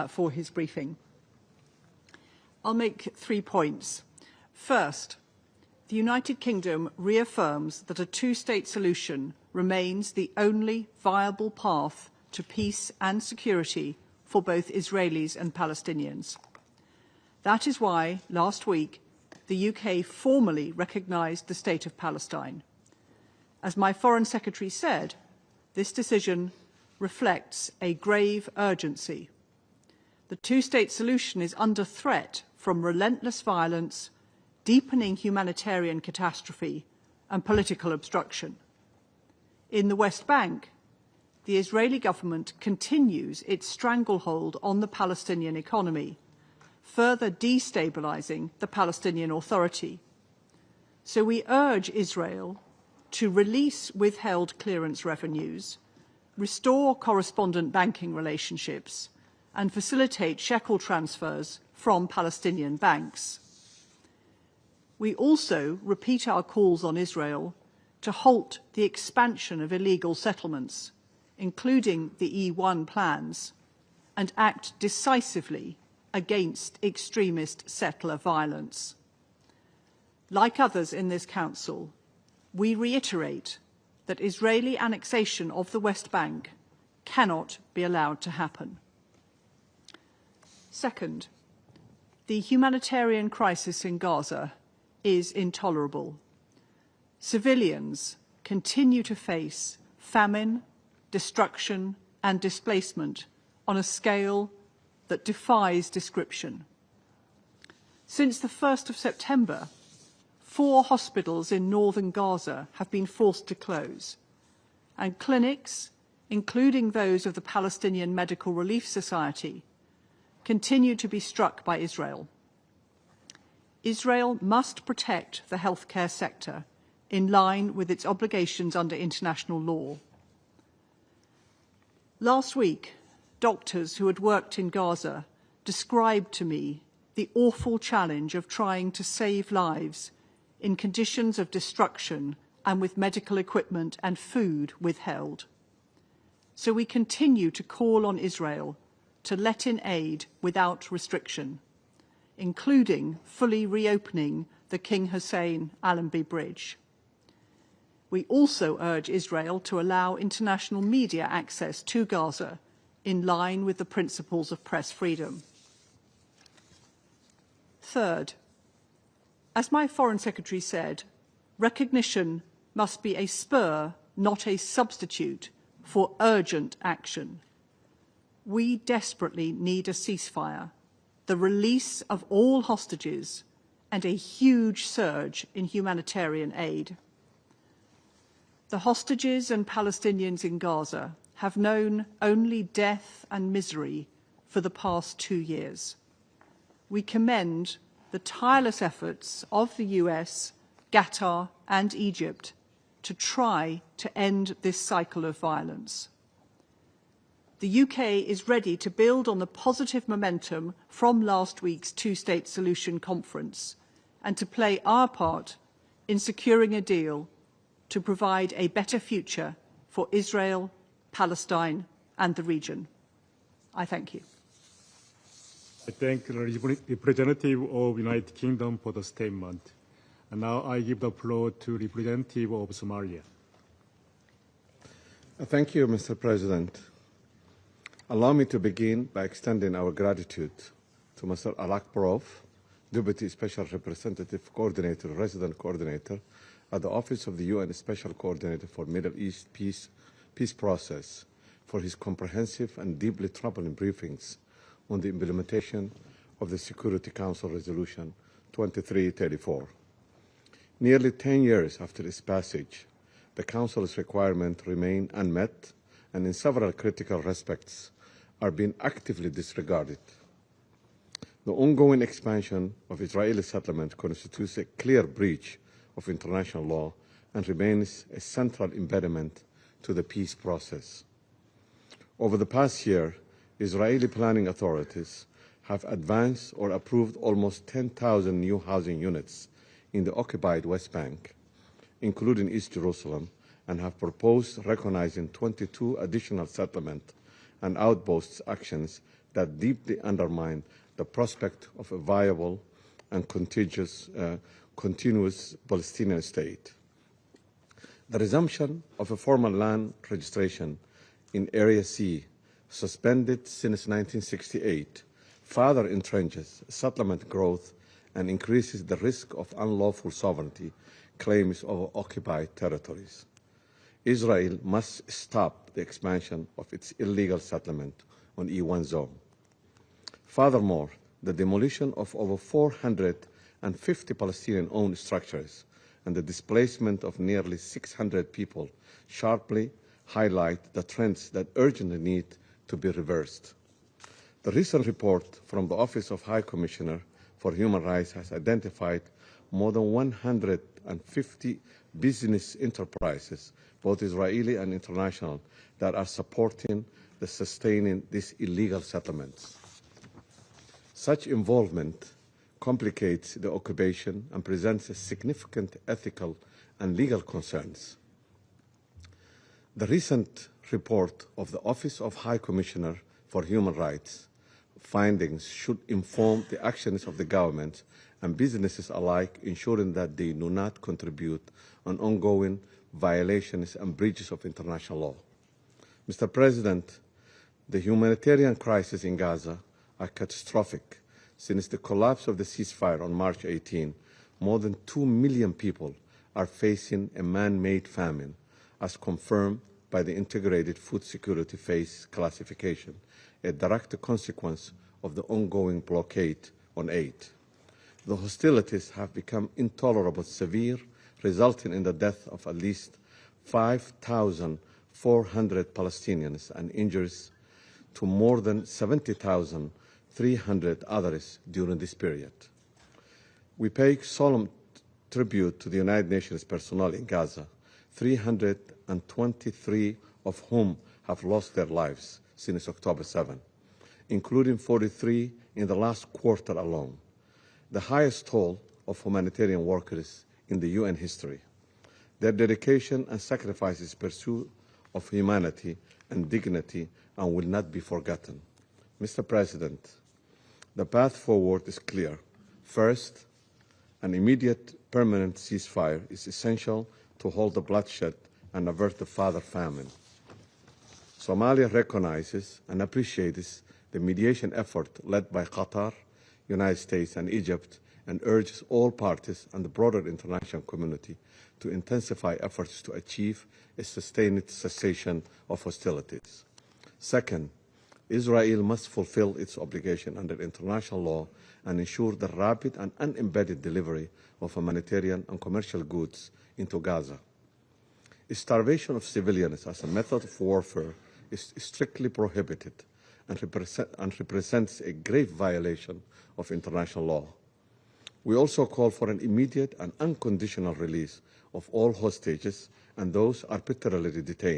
for his briefing. I'll make 3 points. First, the United Kingdom reaffirms that a two-state solution remains the only viable path to peace and security for both Israelis and Palestinians. That is why, last week, the UK formally recognised the State of Palestine. As my Foreign Secretary said, this decision reflects a grave urgency. The two-state solution is under threat from relentless violence, deepening humanitarian catastrophe, and political obstruction. In the West Bank, the Israeli government continues its stranglehold on the Palestinian economy, further destabilising the Palestinian Authority. So we urge Israel to release withheld clearance revenues, restore correspondent banking relationships, and facilitate shekel transfers from Palestinian banks. We also repeat our calls on Israel to halt the expansion of illegal settlements, including the E1 plans, and act decisively against extremist settler violence. Like others in this Council, we reiterate that Israeli annexation of the West Bank cannot be allowed to happen. Second, the humanitarian crisis in Gaza is intolerable. Civilians continue to face famine, destruction and displacement on a scale that defies description. Since the 1st of September, 4 hospitals in northern Gaza have been forced to close, and clinics, including those of the Palestinian Medical Relief Society, continue to be struck by Israel. Israel must protect the healthcare sector in line with its obligations under international law. Last week, doctors who had worked in Gaza described to me the awful challenge of trying to save lives in conditions of destruction and with medical equipment and food withheld. So we continue to call on Israel to let in aid without restriction, including fully reopening the King Hussein Allenby Bridge. We also urge Israel to allow international media access to Gaza in line with the principles of press freedom. Third, as my Foreign Secretary said, recognition must be a spur, not a substitute, for urgent action. We desperately need a ceasefire, the release of all hostages, and a huge surge in humanitarian aid. The hostages and Palestinians in Gaza have known only death and misery for the past 2 years. We commend the tireless efforts of the US, Qatar and Egypt to try to end this cycle of violence. The UK is ready to build on the positive momentum from last week's two-state solution conference and to play our part in securing a deal to provide a better future for Israel, Palestine and the region. I thank you. I thank the representative of United Kingdom for the statement. And now I give the floor to representative of Somalia. Thank you, Mr. President. Allow me to begin by extending our gratitude to Mr. Alakbarov, Deputy Special Representative Coordinator, Resident Coordinator at the Office of the UN Special Coordinator for Middle East Peace Process, for his comprehensive and deeply troubling briefings on the implementation of the Security Council Resolution 2334. Nearly 10 years after its passage, the Council's requirements remain unmet and in several critical respects are being actively disregarded. The ongoing expansion of Israeli settlement constitutes a clear breach of international law and remains a central impediment to the peace process. Over the past year, Israeli planning authorities have advanced or approved almost 10,000 new housing units in the occupied West Bank, including East Jerusalem, and have proposed recognizing 22 additional settlement and outposts actions that deeply undermine the prospect of a viable and continuous Palestinian state. The resumption of a formal land registration in Area C, suspended since 1968, further entrenches settlement growth and increases the risk of unlawful sovereignty claims over occupied territories. Israel must stop the expansion of its illegal settlement on E1 zone. Furthermore, the demolition of over 450 Palestinian-owned structures and the displacement of nearly 600 people sharply highlight the trends that urgently need to be reversed. The recent report from the Office of High Commissioner for Human Rights has identified more than 150 business enterprises, both Israeli and international, that are supporting the sustaining these illegal settlements. Such involvement complicates the occupation and presents a significant ethical and legal concerns. The recent report of the Office of High Commissioner for Human Rights findings should inform the actions of the government and businesses alike, ensuring that they do not contribute on ongoing violations and breaches of international law. Mr. President, the humanitarian crisis in Gaza are catastrophic. Since the collapse of the ceasefire on March 18, more than 2 million people are facing a man-made famine, as confirmed by the Integrated Food Security Phase classification, a direct consequence of the ongoing blockade on aid. The hostilities have become intolerably severe, resulting in the death of at least 5,400 Palestinians and injuries to more than 70,300 others during this period. We pay solemn tribute to the United Nations personnel in Gaza, 323 of whom have lost their lives since October 7, including 43 in the last quarter alone, the highest toll of humanitarian workers in the UN history. Their dedication and sacrifices pursue of humanity and dignity and will not be forgotten. Mr. President, the path forward is clear. First, an immediate permanent ceasefire is essential to halt the bloodshed and avert the further famine. Somalia recognizes and appreciates the mediation effort led by Qatar, United States, and Egypt, and urges all parties and the broader international community to intensify efforts to achieve a sustained cessation of hostilities. Second, Israel must fulfill its obligation under international law and ensure the rapid and unembedded delivery of humanitarian and commercial goods into Gaza. Starvation of civilians as a method of warfare is strictly prohibited and represents a grave violation of international law. We also call for an immediate and unconditional release of all hostages and those arbitrarily detained.